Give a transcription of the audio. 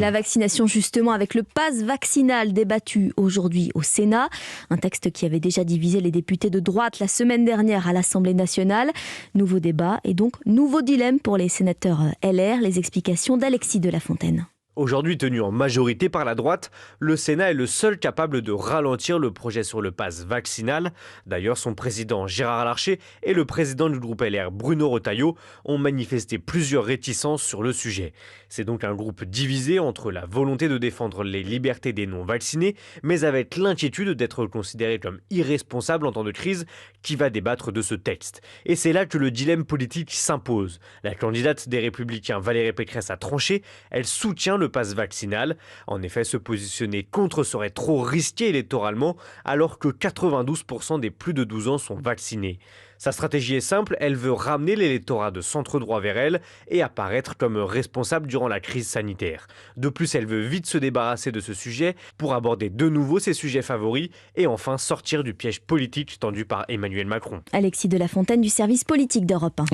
La vaccination justement avec le pass vaccinal débattu aujourd'hui au Sénat. Un texte qui avait déjà divisé les députés de droite la semaine dernière à l'Assemblée nationale. Nouveau débat et donc nouveau dilemme pour les sénateurs LR. Les explications d'Alexis de La Fontaine. Aujourd'hui tenu en majorité par la droite, le Sénat est le seul capable de ralentir le projet sur le pass vaccinal. D'ailleurs, son président Gérard Larcher et le président du groupe LR Bruno Retailleau ont manifesté plusieurs réticences sur le sujet. C'est donc un groupe divisé entre la volonté de défendre les libertés des non-vaccinés, mais avec l'inquiétude d'être considéré comme irresponsable en temps de crise, qui va débattre de ce texte. Et c'est là que le dilemme politique s'impose. La candidate des Républicains Valérie Pécresse a tranché, elle soutient le pass vaccinal. En effet, se positionner contre serait trop risqué électoralement alors que 92% des plus de 12 ans sont vaccinés. Sa stratégie est simple, elle veut ramener l'électorat de centre-droit vers elle et apparaître comme responsable durant la crise sanitaire. De plus, elle veut vite se débarrasser de ce sujet pour aborder de nouveau ses sujets favoris et enfin sortir du piège politique tendu par Emmanuel Macron. Alexis de La Fontaine du service politique d'Europe 1.